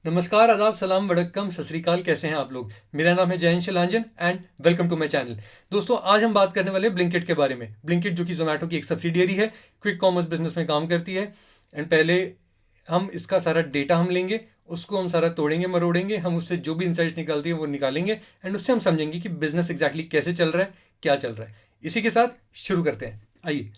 नमस्कार, आदाब, सलाम, वड़क्कम, सत श्री अकाल। कैसे हैं आप लोग? मेरा नाम है Jayant Shilanjan and welcome to my channel. दोस्तों, आज हम बात करने वाले हैं ब्लिंकिट के बारे में। ब्लिंकिट जो कि जोमेटो की एक सब्सिडियरी है, क्विक कॉमर्स बिजनेस में काम करती है। एंड पहले हम इसका सारा डेटा हम लेंगे, उसको हम सारा तोड़ेंगे मरोड़ेंगे, हम उससे जो भी इंसाइट्स निकालती हैं वो निकालेंगे एंड उससे हम समझेंगे कि बिजनेस एग्जैक्टली कैसे चल रहा है, क्या चल रहा है। इसी के साथ शुरू करते हैं, आइए।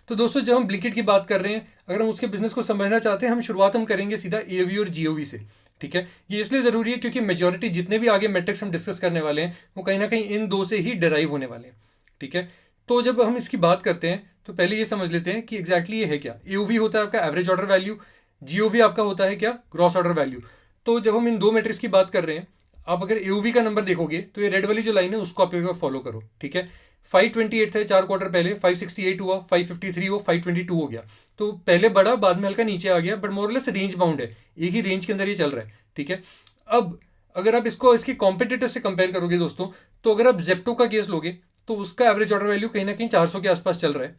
तो दोस्तों, जब हम ब्लिंकिट की बात कर रहे हैं, अगर हम उसके बिजनेस को समझना चाहते हैं, हम शुरुआत हम करेंगे सीधा एओवी और जीओवी से। ठीक है, ये इसलिए ज़रूरी है क्योंकि मेजॉरिटी जितने भी आगे मेट्रिक्स हम डिस्कस करने वाले हैं वो कहीं ना कहीं इन दो से ही डिराइव होने वाले हैं। ठीक है, तो जब हम इसकी बात करते हैं तो पहले ये समझ लेते हैं कि एग्जैक्टली ये है क्या। एओवी होता है आपका एवरेज ऑर्डर वैल्यू, जीओवी आपका होता है क्या, ग्रॉस ऑर्डर वैल्यू। तो जब हम इन दो मेट्रिक्स की बात कर रहे हैं, आप अगर एओवी का नंबर देखोगे तो ये रेड वाली जो लाइन है उसको आप फॉलो करो। ठीक है, 528 था 4 क्वार्टर पहले, 568 हुआ, 553 हुआ, 522 हो गया। तो पहले बढ़ा, बाद में हल्का नीचे आ गया, बट मोरलेस रेंज बाउंड है, एक ही रेंज के अंदर ये चल रहा है। ठीक है, अब अगर आप इसको इसके कॉम्पिटिटर से कंपेयर करोगे दोस्तों, तो अगर आप जेप्टो का केस लोगे तो उसका एवरेज ऑर्डर वैल्यू कहीं ना कहीं 400 के आसपास चल रहा है,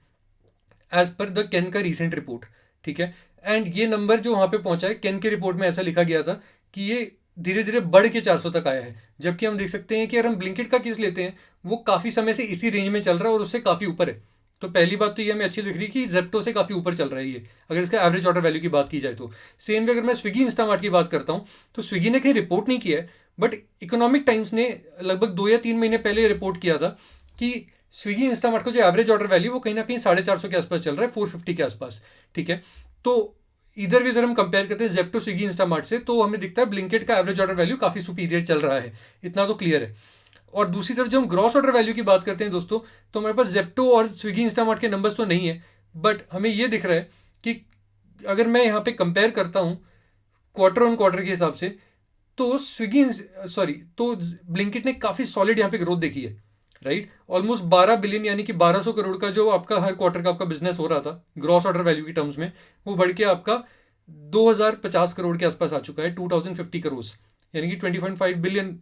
एज पर द कैन का रीसेंट रिपोर्ट। ठीक है, एंड ये नंबर जो वहां पे पहुंचा है, कैन के रिपोर्ट में ऐसा लिखा गया था कि ये धीरे धीरे बढ़ के 400 तक आया है। जबकि हम देख सकते हैं कि अगर हम ब्लिंकिट का केस लेते हैं, वो काफी समय से इसी रेंज में चल रहा है और उससे काफी ऊपर है। तो पहली बात तो ये हमें अच्छी दिख रही है कि जेप्टो से काफी ऊपर चल रहा है ये, अगर इसका एवरेज ऑर्डर वैल्यू की बात की जाए तो। सेम वे अगर मैं स्विगी इंस्टामार्ट की बात करता हूँ, तो स्विगी ने कहीं रिपोर्ट नहीं किया है, बट इकोनॉमिक टाइम्स ने लगभग 2 या 3 महीने पहले रिपोर्ट किया था कि स्विगी इंस्टामार्ट का जो एवरेज ऑर्डर वैल्यू वो कहीं ना कहीं 450 के आसपास चल रहा है, 450 के आसपास। ठीक है, तो इधर भी अगर हम कंपेयर करते हैं जेप्टो स्विगी इंस्टामार्ट से, तो हमें दिखता है ब्लिंकिट का एवरेज ऑर्डर वैल्यू काफी सुपीरियर चल रहा है, इतना तो क्लियर है। और दूसरी तरफ जब हम ग्रॉस ऑर्डर वैल्यू की बात करते हैं दोस्तों, तो हमारे पास जेप्टो और स्विगी इंस्टामार्ट के नंबर्स तो नहीं है, बट हमें यह दिख रहा है कि अगर मैं यहाँ पे कंपेयर करता हूँ क्वार्टर ऑन क्वार्टर के हिसाब से, तो स्विगी सॉरी तो ब्लिंकिट ने काफी सॉलिड यहाँ पे ग्रोथ देखी है। राइट, ऑलमोस्ट 12 बिलियन यानी कि 1200 करोड़ का जो आपका हर क्वार्टर का आपका बिजनेस हो रहा था ग्रॉस ऑर्डर वैल्यू की टर्म्स में, वो बढ़ के आपका 2050 करोड़ के आसपास आ चुका है, 2050 करोड़, यानी कि 20.5 billion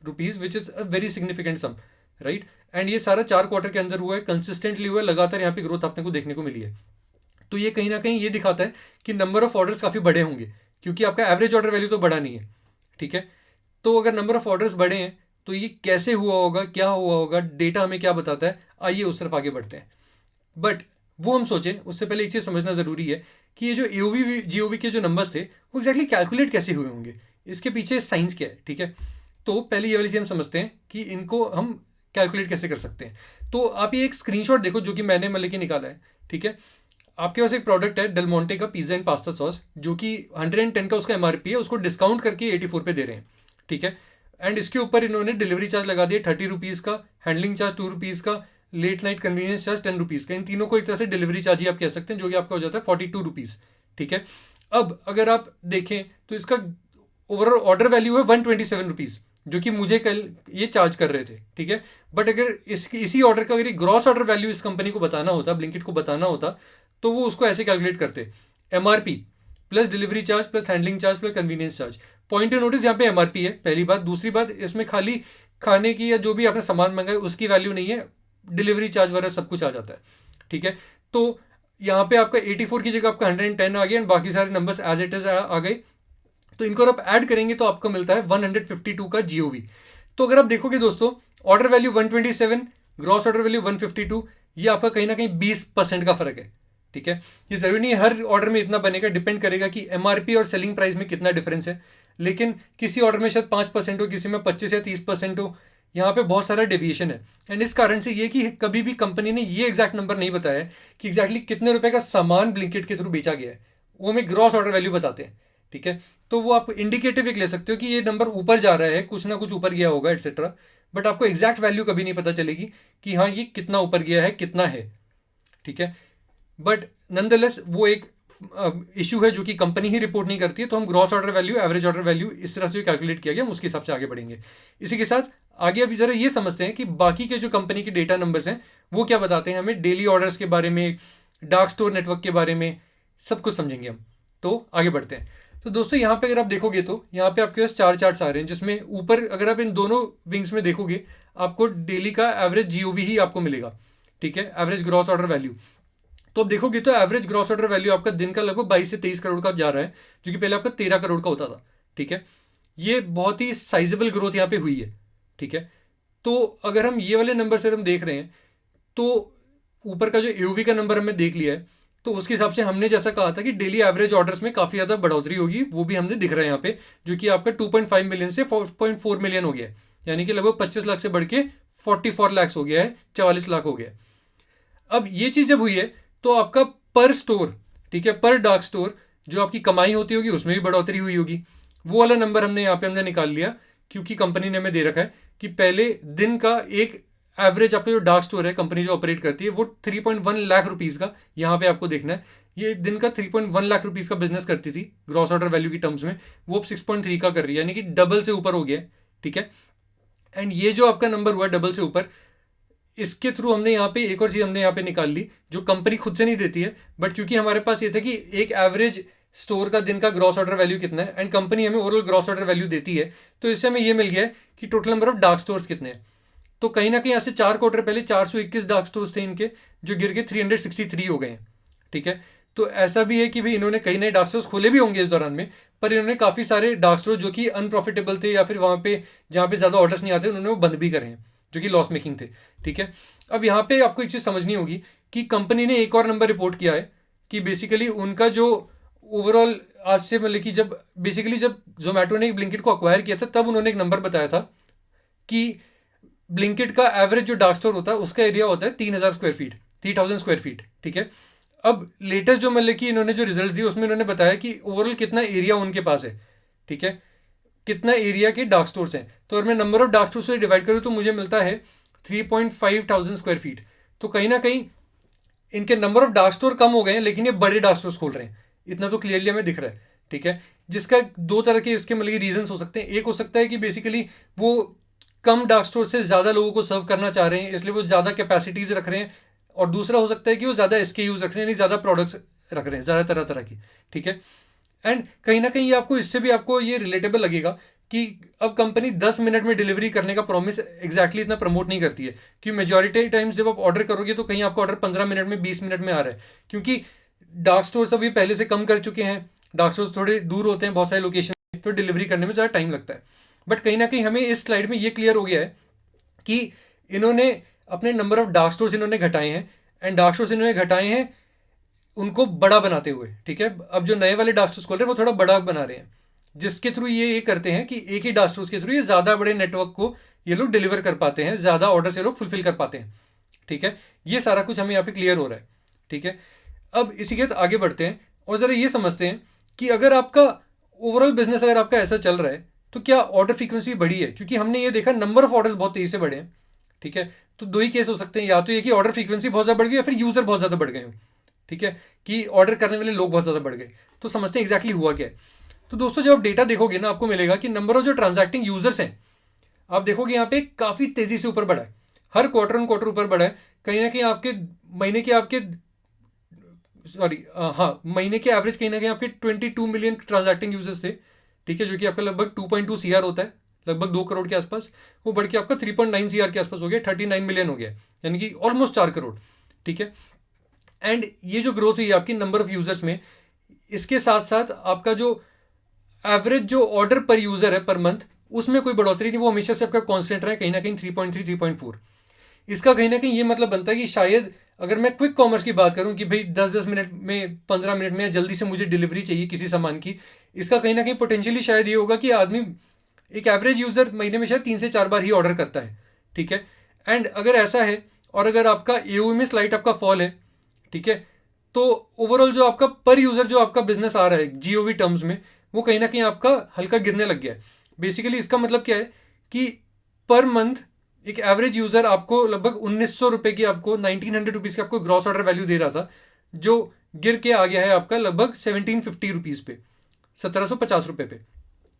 rupees, which is a very significant sum. Right, and ये सारा 4 क्वार्टर के अंदर हुआ है, कंसिस्टेंटली हुआ है, लगातार यहाँ पे ग्रोथ आपने को देखने को मिली है। तो ये कहीं ना कहीं ये दिखाता है कि नंबर ऑफ ऑर्डर्स काफी बड़े होंगे, क्योंकि आपका एवरेज ऑर्डर वैल्यू तो बढ़ा नहीं है। ठीक है, तो अगर नंबर ऑफ ऑर्डर्स बढ़े हैं तो ये कैसे हुआ होगा, क्या हुआ होगा, डेटा हमें क्या बताता है, आइए उस तरफ आगे बढ़ते हैं। बट वो हम सोचें उससे पहले एक चीज समझना जरूरी है कि ये जो एओवी जीओवी के जो नंबर्स थे वो एक्जैक्टली कैलकुलेट कैसे हुए होंगे, इसके पीछे साइंस क्या है। ठीक है, तो पहले ये वाली चीज हम समझते हैं कि इनको हम कैलकुलेट कैसे कर सकते हैं। तो आप ये एक स्क्रीनशॉट देखो जो कि मैंने मतलब कि निकाला है। ठीक है, आपके पास एक प्रोडक्ट है डेलमोंटे का पिज्जा एंड पास्ता सॉस, जो कि 110 का उसका एमआरपी है, उसको डिस्काउंट करके 84 पे दे रहे हैं। ठीक है, एंड इसके ऊपर इन्होंने डिलीवरी चार्ज लगा दिया 30 रुपीज़ का, हैंडलिंग चार्ज 2 रुपीज़ का, late night convenience charge 10 rupees का। इन तीनों को एक तरह से डिलीवरी चार्ज ही आप कह सकते हैं, जो कि आपका हो जाता है 42 रुपीज़। ठीक है, अब अगर आप देखें तो इसका ओवरऑल ऑर्डर वैल्यू है 127 रुपीज़, जो कि मुझे कल ये चार्ज कर रहे थे। ठीक है, बट अगर इसी ऑर्डर का अगर ग्रॉस ऑर्डर वैल्यू इस कंपनी को बताना होता, ब्लिंकिट को बताना होता, तो वो उसको ऐसे कैलकुलेट करते, MRP plus delivery charge plus handling charge plus convenience charge. Point notice, यहाँ पे एमआरपी है पहली बात। दूसरी बात, इसमें खाली खाने की या जो भी आपने सामान मंगाए उसकी वैल्यू नहीं है, डिलीवरी चार्ज वगैरह सब कुछ आ जाता है। ठीक है, तो यहाँ पे आपका 84 की जगह आपका 110 आ गया एंड बाकी सारे नंबर्स एज इट इज आ गए। तो इनको आप ऐड करेंगे तो आपको मिलता है 152 का जीओवी। तो अगर आप देखोगे दोस्तों, order value 127, gross order value 152, ये आपका कहीं ना कहीं 20% का फर्क है। ठीक है, ये जरूरी नहीं हर ऑर्डर में इतना बनेगा, डिपेंड करेगा कि एमआरपी और सेलिंग प्राइस में कितना डिफरेंस है। लेकिन किसी ऑर्डर में शायद 5% हो, किसी में 25 या 30% हो, यहाँ पे बहुत सारा डेविएशन है। एंड इस कारण से ये कि कभी भी कंपनी ने ये एग्जैक्ट नंबर नहीं बताया है कि एग्जैक्टली कितने रुपए का सामान ब्लिंकिट के थ्रू बेचा गया है, वो हमें ग्रॉस ऑर्डर वैल्यू बताते हैं। ठीक है, तो वो आप इंडिकेटिव एक ले सकते हो कि ये नंबर ऊपर जा रहा है, कुछ ना कुछ ऊपर गया होगा एटसेट्रा, बट आपको एग्जैक्ट वैल्यू कभी नहीं पता चलेगी कि हाँ ये कितना ऊपर गया है, कितना है। ठीक है, बट नंदलेस वो एक इशू है जो कि कंपनी ही रिपोर्ट नहीं करती है। तो हम gross order value, average order value इस तरह से कैलकुलेट किया गया, हम उसके हिसाब से आगे बढ़ेंगे। इसी के साथ आगे अभी जरा ये समझते हैं कि बाकी के जो कंपनी के डेटा नंबर्स हैं वो क्या बताते हैं हमें, डेली ऑर्डर्स के बारे में, डार्क स्टोर नेटवर्क के बारे में, सब कुछ समझेंगे हम। तो आगे बढ़ते हैं। तो दोस्तों, यहाँ पे अगर आप देखोगे तो यहाँ पे आपके पास 4 चार्ट्स आ रहे हैं, जिसमें ऊपर अगर आप इन दोनों विंग्स में देखोगे, आपको डेली का एवरेज जीओवी ही आपको मिलेगा। ठीक है, एवरेज ग्रॉस ऑर्डर वैल्यू। तो अब देखोगे तो एवरेज ग्रॉस ऑर्डर वैल्यू आपका दिन का लगभग 22 से 23 करोड़ का जा रहा है, जो कि पहले आपका 13 करोड़ का होता था। ठीक है, ये बहुत ही साइजेबल ग्रोथ यहाँ पे हुई है। ठीक है, तो अगर हम ये वाले नंबर से हम देख रहे हैं तो ऊपर का जो एओवी का नंबर हमने देख लिया है, तो उसके हिसाब से हमने जैसा कहा था कि डेली एवरेज ऑर्डर्स में काफ़ी ज़्यादा बढ़ोतरी होगी, वो भी हमने दिख रहा है यहाँ पे, जो कि आपका 2.5 मिलियन से 4.4 मिलियन हो गया है, यानी कि लगभग 25 लाख से बढ़ के 44 लाख हो गया है, 44 लाख हो गया है। अब ये चीज़ जब हुई है तो आपका पर स्टोर, ठीक है, पर डार्क स्टोर जो आपकी कमाई होती होगी उसमें भी बढ़ोतरी हुई होगी। वो वाला नंबर हमने यहाँ पे हमने निकाल लिया, क्योंकि कंपनी ने हमें दे रखा है कि पहले दिन का एक एवरेज आपका जो डार्क स्टोर है कंपनी जो ऑपरेट करती है वो 3.1 लाख रुपीज़ का, यहाँ पे आपको देखना है, ये दिन का 3.1 लाख रुपीज़ का बिजनेस करती थी ग्रॉस ऑर्डर वैल्यू की टर्म्स में, वो अब 6.3 का कर रही है, यानी कि डबल से ऊपर हो गया है। ठीक है, एंड ये जो आपका नंबर हुआ डबल से ऊपर, इसके थ्रू हमने यहाँ पे एक और चीज़ हमने यहाँ पे निकाल ली जो कंपनी खुद से नहीं देती है, बट क्योंकि हमारे पास ये था कि एक एवरेज स्टोर का दिन का ग्रॉस ऑर्डर वैल्यू कितना है एंड कंपनी हमें ओवरऑल ग्रॉस ऑर्डर वैल्यू देती है, तो इससे हमें ये मिल गया है कि total number of dark stores कितने हैं। तो कहीं ना कहीं यहाँ से 4 क्वार्टर पहले 421 डार्क स्टोर्स थे इनके, जो गिर के 363 हो गए हैं। ठीक है, तो ऐसा भी है कि भाई इन्होंने कई नए डार्क स्टोर्स खोले भी होंगे इस दौरान में, पर इन्होंने काफ़ी सारे डार्क स्टोर जो कि अनप्रॉफिटेबल थे या फिर वहाँ पे जहाँ पे ज़्यादा ऑर्डर्स नहीं आते उन्होंने वो बंद भी करे हैं, जो कि लॉस मेकिंग थे। ठीक है, अब यहाँ पे आपको एक चीज़ समझनी होगी कि कंपनी ने एक और नंबर रिपोर्ट किया है कि बेसिकली उनका जो ओवरऑल आज से मतलब कि जब बेसिकली जब जोमेटो ने ब्लिंकिट को अक्वायर किया था तब उन्होंने एक नंबर बताया था कि ब्लिंकिट का एवरेज जो डार्क स्टोर होता है उसका एरिया होता है 3,000 स्क्वायर फीट, 3,000 स्क्वायर फीट। ठीक है, अब लेटेस्ट जो मतलब कि इन्होंने जो रिजल्ट दिए उसमें इन्होंने बताया कि ओवरऑल कितना एरिया उनके पास है। ठीक है, कितना एरिया के डार्क स्टोर्स हैं, तो अगर मैं नंबर ऑफ डार्क स्टोर से डिवाइड करूँ तो मुझे मिलता है 3,500 स्क्वायर फीट। तो कहीं ना कहीं इनके नंबर ऑफ डार्क स्टोर कम हो गए हैं लेकिन ये बड़े डार्क स्टोर खोल रहे हैं, इतना तो क्लियरली हमें दिख रहा है। ठीक है, जिसका दो तरह के इसके मतलब रीजन हो सकते हैं। एक हो सकता है कि बेसिकली वो कम डार्क स्टोर से ज़्यादा लोगों को सर्व करना चाह रहे हैं इसलिए वो ज़्यादा कैपेसिटीज़ रख रहे हैं, और दूसरा हो सकता है कि वो ज़्यादा SKUs रख रहे हैं, यानी ज़्यादा प्रोडक्ट्स रख रहे हैं, ज़्यादा तरह तरह की। ठीक है, एंड कहीं ना कहीं ये आपको इससे भी आपको ये रिलेटेबल लगेगा कि अब कंपनी 10 मिनट में डिलीवरी करने का प्रॉमिस एग्जैक्टली इतना प्रमोट नहीं करती है, क्योंकि मेजॉरिटी टाइम्स जब आप ऑर्डर करोगे तो कहीं आपका ऑर्डर 15 मिनट में 20 मिनट में आ रहा है, क्योंकि डार्क स्टोर्स अभी पहले से कम कर चुके हैं, डार्क स्टोर्स थोड़े दूर होते हैं बहुत सारे लोकेशन, तो डिलीवरी करने में ज़्यादा टाइम लगता है। बट कहीं ना कहीं हमें इस स्लाइड में ये क्लियर हो गया है कि इन्होंने अपने नंबर ऑफ डार्क स्टोर्स इन्होंने घटाए हैं, एंड डार्क स्टोर्स इन्होंने घटाए हैं उनको बड़ा बनाते हुए। ठीक है, अब जो नए वाले डार्क स्टोर्स खोल रहे हैं वो थोड़ा बड़ा बना रहे हैं, जिसके थ्रू ये करते हैं कि एक ही डार्क स्टोर्स के थ्रू ये ज़्यादा बड़े नेटवर्क को ये लोग डिलीवर कर पाते हैं, ज़्यादा ऑर्डर से लोग फुलफिल कर पाते हैं। ठीक है, ये सारा कुछ हमें यहाँ पे क्लियर हो रहा है। ठीक है, अब इसी के आगे बढ़ते हैं और ज़रा ये समझते हैं कि अगर आपका ओवरऑल बिजनेस अगर आपका ऐसा चल रहा है तो क्या ऑर्डर फ्रीक्वेंसी बढ़ी है, क्योंकि हमने ये देखा नंबर ऑफ ऑर्डर्स बहुत तेजी से बढ़े हैं। ठीक है, तो दो ही केस हो सकते हैं, या तो ये कि ऑर्डर फ्रीक्वेंसी बहुत ज़्यादा बढ़ गई या फिर यूज़र बहुत ज़्यादा बढ़ गए हो। ठीक है, कि ऑर्डर करने वाले लोग बहुत ज़्यादा बढ़ गए। तो समझते हैं एग्जैक्टली हुआ क्या है। तो दोस्तों जब आप डेटा देखोगे ना आपको मिलेगा कि नंबर ऑफ जो ट्रांजैक्टिंग यूजर्स हैं आप देखोगे यहाँ पे काफ़ी तेज़ी से ऊपर बढ़ा है, हर क्वार्टर ऑन क्वार्टर ऊपर बढ़ा है। कहीं ना कहीं आपके महीने के आपके महीने के एवरेज कहीं ना कहीं आपके 22 मिलियन ट्रांजैक्टिंग यूजर्स थे। ठीक है, जो कि आपका लगभग 2.2 CR होता है, लगभग 2 करोड़ के आसपास, वो बढ़ के आपका 3.9 CR के आसपास हो गया, 39 मिलियन हो गया, यानी कि ऑलमोस्ट 4 करोड़। ठीक है, एंड ये जो ग्रोथ हुई आपकी नंबर ऑफ यूजर्स में, इसके साथ साथ आपका जो एवरेज जो ऑर्डर पर यूजर है पर मंथ उसमें कोई बढ़ोतरी नहीं, वो हमेशा से आपका कांस्टेंट रहा है कहीं ना कहीं 3.3 3.4। इसका कहीं ना कहीं ये मतलब बनता है कि शायद अगर मैं क्विक कॉमर्स की बात करूं कि भाई 10-10 मिनट में 15 मिनट में जल्दी से मुझे डिलीवरी चाहिए किसी सामान की, इसका कहीं ना कहीं पोटेंशियली शायद ये होगा कि आदमी एक एवरेज यूजर महीने में शायद 3 से 4 बार ही ऑर्डर करता है। ठीक है, एंड अगर ऐसा है और अगर आपका AOV में स्लाइट आपका फॉल है, ठीक है, तो ओवरऑल जो आपका पर यूजर जो आपका बिजनेस आ रहा है GOV टर्म्स में, वो कहीं ना कहीं आपका हल्का गिरने लग गया है। बेसिकली इसका मतलब क्या है कि पर मंथ एक एवरेज यूजर आपको लगभग 1,900 रुपये की, आपको 1,900 रुपीज़ की आपको ग्रॉस ऑर्डर वैल्यू दे रहा था, जो गिर के आ गया है आपका लगभग 1,750 रुपीज़ पे, 1,750 रुपये पे।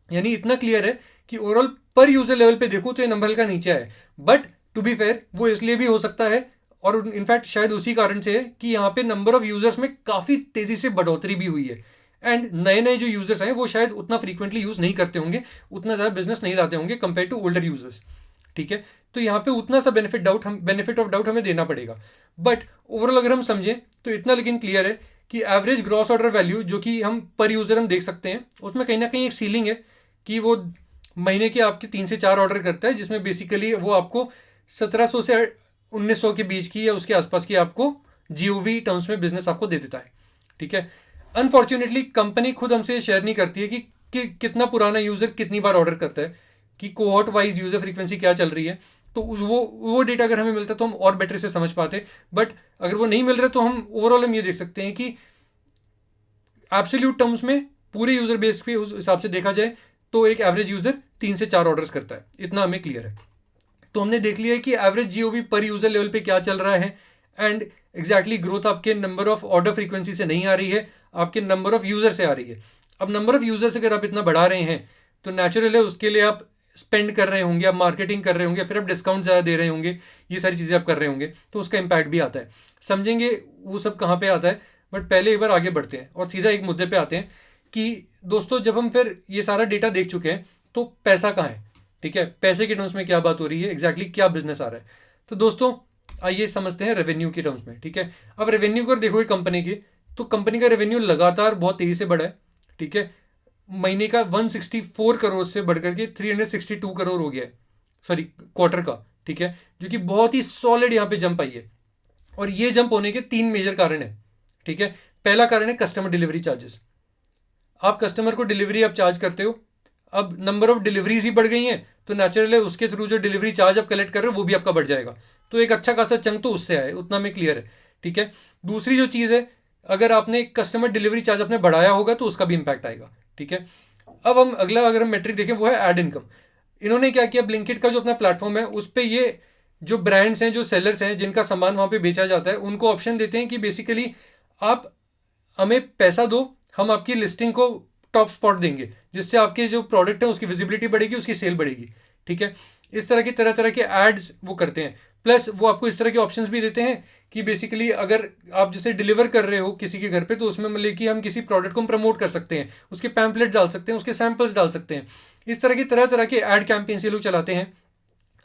यानी इतना क्लियर है कि ओवरऑल पर यूजर लेवल पे देखो तो ये नंबर हल्का नीचे है, बट टू बी फेयर वो इसलिए भी हो सकता है और इनफैक्ट शायद उसी कारण से है कि यहाँ पे नंबर ऑफ यूजर्स में काफ़ी तेज़ी से बढ़ोतरी भी हुई है, एंड नए नए जो यूजर्स हैं वो शायद उतना फ्रीक्वेंटली यूज़ नहीं करते होंगे, उतना ज़्यादा बिजनेस नहीं लाते होंगे कंपेयर टू ओल्डर यूजर्स। ठीक है, तो यहाँ पे उतना सा बेनिफिट ऑफ डाउट हमें देना पड़ेगा, बट ओवरऑल अगर हम समझें तो इतना लेकिन क्लियर है कि एवरेज ग्रॉस ऑर्डर वैल्यू जो कि हम पर यूजर हम देख सकते हैं उसमें कहीं ना कहीं एक सीलिंग है कि वो महीने के आपके 3 से 4 ऑर्डर करता है, जिसमें बेसिकली वो आपको 1700 से 1900 के बीच की या उसके आसपास की आपको जीओवी टर्म्स में बिजनेस आपको दे देता है। ठीक है। अनफॉर्चुनेटली कंपनी खुद हमसे शेयर नहीं करती है कि कितना पुराना यूजर कितनी बार ऑर्डर करता है, कि कोहॉर्ट वाइज यूजर फ्रीक्वेंसी क्या चल रही है। तो वो डेटा अगर हमें मिलता है तो हम और बेटर से समझ पाते। बट अगर वो नहीं मिल रहा तो हम ओवरऑल हम ये देख सकते हैं कि एब्सोल्यूट टर्म्स में पूरे यूजर बेस पे उस हिसाब से देखा जाए तो एक एवरेज यूजर 3 से 4 ऑर्डर्स करता है, इतना हमें क्लियर है। तो हमने देख लिया है कि एवरेज जीओवी पर यूजर लेवल पे क्या चल रहा है, एंड एग्जैक्टली ग्रोथ आपके नंबर ऑफ ऑर्डर फ्रीक्वेंसी से नहीं आ रही है, आपके नंबर ऑफ यूजर से आ रही है। अब नंबर ऑफ यूजर्स अगर आप इतना बढ़ा रहे हैं तो नेचुरल है उसके लिए आप स्पेंड कर रहे होंगे, आप मार्केटिंग कर रहे होंगे, फिर आप डिस्काउंट ज़्यादा दे रहे होंगे, ये सारी चीज़ें आप कर रहे होंगे, तो उसका इम्पैक्ट भी आता है। समझेंगे वो सब कहाँ पे आता है। बट पहले एक बार आगे बढ़ते हैं और सीधा एक मुद्दे पे आते हैं कि दोस्तों जब हम फिर ये सारा डेटा देख चुके हैं तो पैसा कहाँ है। ठीक है, पैसे के टर्म्स में क्या बात हो रही है, एग्जैक्टली क्या बिजनेस आ रहा है। तो दोस्तों आइए समझते हैं रेवेन्यू के टर्म्स में। ठीक है, अब रेवेन्यू अगर देखोगे कंपनी की, तो कंपनी का रेवेन्यू लगातार बहुत तेजी से बढ़ा है। ठीक है, महीने का 164 करोड़ से बढ़कर के 362 करोड़ हो गया है, सॉरी क्वार्टर का। ठीक है, जो कि बहुत ही सॉलिड यहाँ पे जंप आई है। और ये जंप होने के 3 मेजर कारण है। ठीक है, पहला कारण है कस्टमर डिलीवरी चार्जेस। आप कस्टमर को डिलीवरी आप चार्ज करते हो, अब नंबर ऑफ डिलीवरीज ही बढ़ गई हैं तो नेचुरल है उसके थ्रू जो डिलीवरी चार्ज आप कलेक्ट कर रहे हो वो भी आपका बढ़ जाएगा। तो एक अच्छा खासा चंक तो उससे आए, उतना में क्लियर है। ठीक है, दूसरी जो चीज़ है, अगर आपने कस्टमर डिलीवरी चार्ज अपने बढ़ाया होगा तो उसका भी इंपैक्ट आएगा। ठीक है, अब हम अगला अगर हम मेट्रिक देखें वो है एड इनकम। इन्होंने क्या किया, ब्लिंकिट का जो अपना प्लेटफॉर्म है उस पर ये जो ब्रांड्स हैं, जो सेलर्स हैं, जिनका सामान वहाँ पे बेचा जाता है, उनको ऑप्शन देते हैं कि बेसिकली आप हमें पैसा दो, हम आपकी लिस्टिंग को टॉप स्पॉट देंगे, जिससे आपके जो प्रोडक्ट है उसकी विजिबिलिटी बढ़ेगी, उसकी सेल बढ़ेगी। ठीक है, इस तरह की तरह तरह के एड्स वो करते हैं। प्लस वो आपको इस तरह के ऑप्शंस भी देते हैं कि बेसिकली अगर आप जैसे डिलीवर कर रहे हो किसी के घर पे, तो उसमें मतलब कि हम किसी प्रोडक्ट को हम प्रमोट कर सकते हैं, उसके पैम्पलेट डाल सकते हैं, उसके सैंपल्स डाल सकते हैं। इस तरह की तरह तरह के एड कैंपेन्स ये लोग चलाते हैं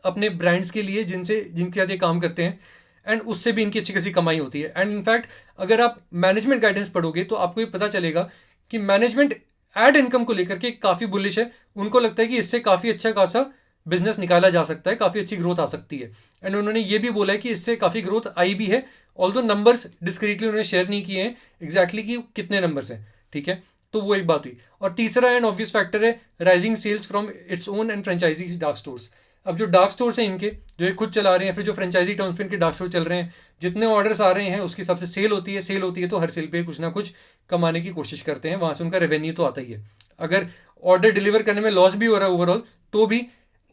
अपने ब्रांड्स के लिए, जिनके साथ ये काम करते हैं, एंड उससे भी इनकी अच्छी खासी कमाई होती है। एंड इनफैक्ट अगर आप मैनेजमेंट गाइडेंस पढ़ोगे तो आपको ये पता चलेगा कि मैनेजमेंट एड इनकम को लेकर के काफ़ी बुलिश है। उनको लगता है कि इससे काफ़ी अच्छा खासा बिजनेस निकाला जा सकता है, काफ़ी अच्छी ग्रोथ आ सकती है। एंड उन्होंने ये भी बोला है कि इससे काफ़ी ग्रोथ आई भी है, ऑल्दो नंबर्स डिस्क्रीटली उन्होंने शेयर नहीं किए हैं एग्जैक्टली कि कितने नंबर्स हैं। ठीक है, तो वो एक बात हुई। और तीसरा एंड ऑब्वियस फैक्टर है rising sales from its own and franchisee dark stores. अब जो डार्क स्टोर्स हैं इनके, जो ये खुद चला रहे हैं, फिर जो फ्रेंचाइजी टर्म्स पे इनके डार्क स्टोर चल रहे हैं, जितने ऑर्डर्स आ रहे हैं उसके हिसाब से सेल होती है। सेल होती है तो हर सेल पे कुछ ना कुछ कमाने की कोशिश करते हैं, वहां से उनका रेवेन्यू तो आता ही है। अगर ऑर्डर डिलीवर करने में लॉस भी हो रहा है ओवरऑल, तो भी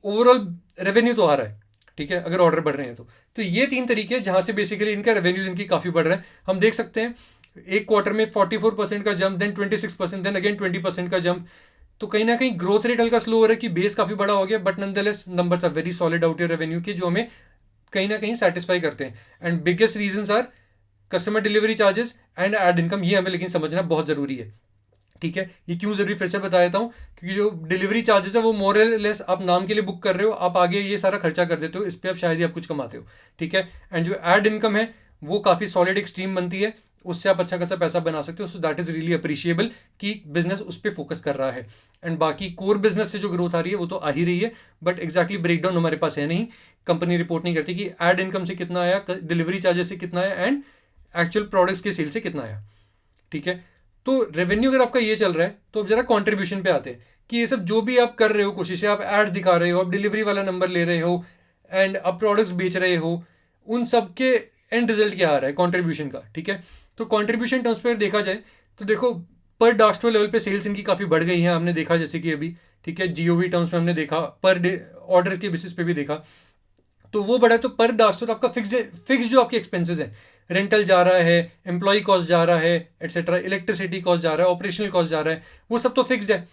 ओवरऑल रेवेन्यू तो आ रहा है। ठीक है, अगर ऑर्डर बढ़ रहे हैं तो ये 3 तरीके हैं जहां से बेसिकली इनका रेवेन्यूज इनकी काफ़ी बढ़ रहा है। हम देख सकते हैं एक क्वार्टर में 44% का जंप, देन 26%, देन अगेन 20% का जंप। तो कहीं ना कहीं ग्रोथ रेट हल्का स्लो हो रहा है कि बेस काफ़ी बड़ा हो गया, but nonetheless numbers are very solid out your revenue के, जो हमें कहीं ना कहीं सेटिस्फाई करते हैं। And biggest reasons are customer delivery charges and ad income, ये हमें लेकिन समझना बहुत ज़रूरी है। ठीक है, ये क्यों जरूरी फिर से बता देता हूँ, क्योंकि जो डिलीवरी चार्जेस है वो मोरलेस आप नाम के लिए बुक कर रहे हो, आप आगे ये सारा खर्चा कर देते हो, इस पर आप शायद ही आप कुछ कमाते हो। ठीक है, एंड जो एड इनकम है वो काफ़ी सॉलिड एक स्ट्रीम बनती है, उससे आप अच्छा खासा पैसा बना सकते हो। So that is really appreciable कि बिजनेस उस पर फोकस कर रहा है। एंड बाकी कोर बिजनेस से जो ग्रोथ आ रही है वो तो आ ही रही है, बट एक्जैक्टली ब्रेकडाउन हमारे पास है नहीं, कंपनी रिपोर्ट नहीं करती कि एड इनकम से कितना आया, डिलीवरी चार्जेस से कितना आया, एंड एक्चुअल प्रोडक्ट्स के सेल से कितना आया। ठीक है, तो रेवेन्यू अगर आपका ये चल रहा है तो अब जरा कंट्रीब्यूशन पे आते हैं कि ये सब जो भी आप कर रहे हो कोशिशें, आप ऐड दिखा रहे हो, आप डिलीवरी वाला नंबर ले रहे हो, एंड आप प्रोडक्ट्स बेच रहे हो, उन सब के एंड रिजल्ट क्या आ रहा है कंट्रीब्यूशन का। ठीक है, तो कंट्रीब्यूशन टर्म्स पर देखा जाए तो देखो पर डार्क स्टोर लेवल पे सेल्स इनकी काफ़ी बढ़ गई है, हमने देखा जैसे कि अभी। ठीक है, जीओवी टर्म्स में हमने देखा, पर डे ऑर्डर के बेसिस पे भी देखा, तो वो बढ़ा। तो पर डार्क स्टोर आपका फिक्स जो आपके एक्सपेंसेस हैं, रेंटल जा रहा है, एम्प्लॉय कॉस्ट जा रहा है, एटसेट्रा, इलेक्ट्रिसिटी कॉस्ट जा रहा है, ऑपरेशनल कॉस्ट जा रहा है, वो सब तो फिक्स्ड है।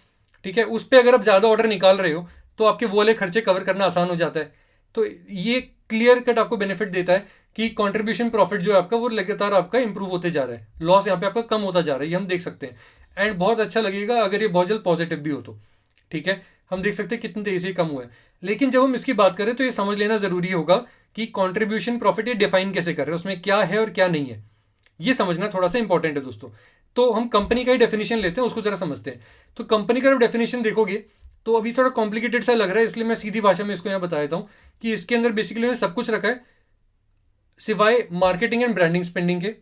ठीक है, उस पर अगर आप ज़्यादा ऑर्डर निकाल रहे हो तो आपके वो वाले खर्चे कवर करना आसान हो जाता है। तो ये क्लियर कट आपको बेनिफिट देता है कि कंट्रीब्यूशन प्रॉफिट जो है आपका वो लगातार आपका इंप्रूव होते जा रहा है, लॉस यहाँ पे आपका कम होता जा रहा है, ये हम देख सकते हैं। एंड बहुत अच्छा लगेगा अगर ये बहुत जल्द पॉजिटिव भी हो तो। ठीक है, हम देख सकते हैं कितनी तेजी से कम हुआ है। लेकिन जब हम इसकी बात करें तो ये समझ लेना जरूरी होगा कि कंट्रीब्यूशन प्रॉफिट ये डिफाइन कैसे कर रहे हैं, उसमें क्या है और क्या नहीं है, ये समझना थोड़ा सा इंपॉर्टेंट है दोस्तों। तो हम कंपनी का ही डेफिनेशन लेते हैं, उसको जरा समझते हैं। तो कंपनी का जब डेफिनेशन देखोगे तो अभी थोड़ा कॉम्प्लिकेटेड सा लग रहा है, इसलिए मैं सीधी भाषा में इसको यहाँ बता देता हूँ कि इसके अंदर बेसिकली सब कुछ रखा है सिवाय मार्केटिंग एंड ब्रांडिंग स्पेंडिंग के।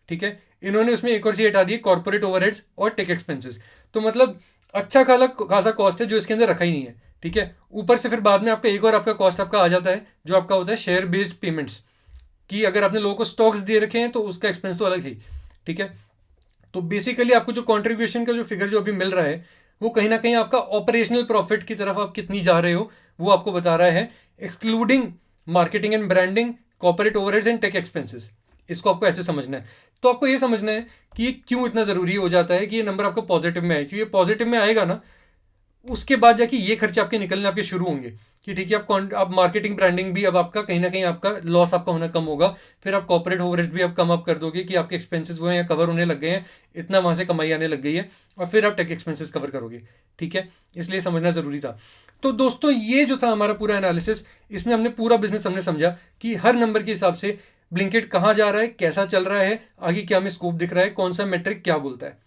ठीक है, इन्होंने उसमें एक और चीज हटा दी है, कॉर्पोरेट ओवरहेड्स और टेक एक्सपेंसेस। तो मतलब अच्छा खासा कॉस्ट है जो इसके अंदर रखा ही नहीं है। ठीक है, ऊपर से फिर बाद में आपका एक और आपका कॉस्ट आपका आ जाता है जो आपका होता है शेयर बेस्ड पेमेंट्स, कि अगर आपने लोगों को स्टॉक्स दे रखे हैं तो उसका एक्सपेंस तो अलग है। ठीक है, तो बेसिकली आपको जो कंट्रीब्यूशन का जो फिगर जो अभी मिल रहा है वो कहीं ना कहीं आपका ऑपरेशनल प्रॉफिट की तरफ आप कितनी जा रहे हो वो आपको बता रहा है, excluding marketing and branding, corporate overheads and tech expenses. इसको आपको ऐसे समझना है। तो आपको ये समझना है कि ये क्यों इतना जरूरी हो जाता है कि ये नंबर आपको पॉजिटिव में आए, क्योंकि ये पॉजिटिव में आएगा ना, उसके बाद जाके ये खर्चे आपके निकलने आपके शुरू होंगे कि ठीक है आप मार्केटिंग ब्रांडिंग भी अब आपका कहीं ना कहीं आपका लॉस आपका होना कम होगा, फिर आप कॉर्पोरेट ओवरहेड्स भी आप कम अप कर दोगे कि आपके एक्सपेंसेस वो हैं कवर होने लग गए हैं, इतना वहां से कमाई आने लग गई है, और फिर आप टेक एक्सपेंसेस कवर करोगे। ठीक है, इसलिए समझना जरूरी था। तो दोस्तों ये जो था हमारा पूरा एनालिसिस, इसमें हमने पूरा बिजनेस हमने समझा कि हर नंबर के हिसाब से ब्लिंकिट कहाँ जा रहा है, कैसा चल रहा है, आगे क्या हमें स्कोप दिख रहा है, कौन सा मेट्रिक क्या बोलता है।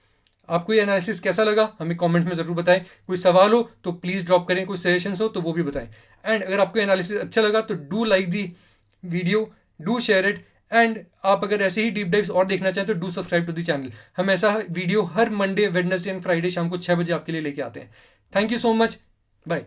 आपको ये एनालिसिस कैसा लगा हमें कमेंट में जरूर बताएं। कोई सवाल हो तो प्लीज ड्रॉप करें, कोई सजेशंस हो तो वो भी बताएं। एंड अगर आपको एनालिसिस अच्छा लगा तो do like the video, do share it, and आप अगर ऐसे ही डीप डाइव्स और देखना चाहें तो do subscribe to the channel. हम ऐसा वीडियो हर मंडे, वेडनेसडे एंड फ्राइडे शाम को 6 बजे आपके लिए लेके आते हैं। Thank you so much, bye.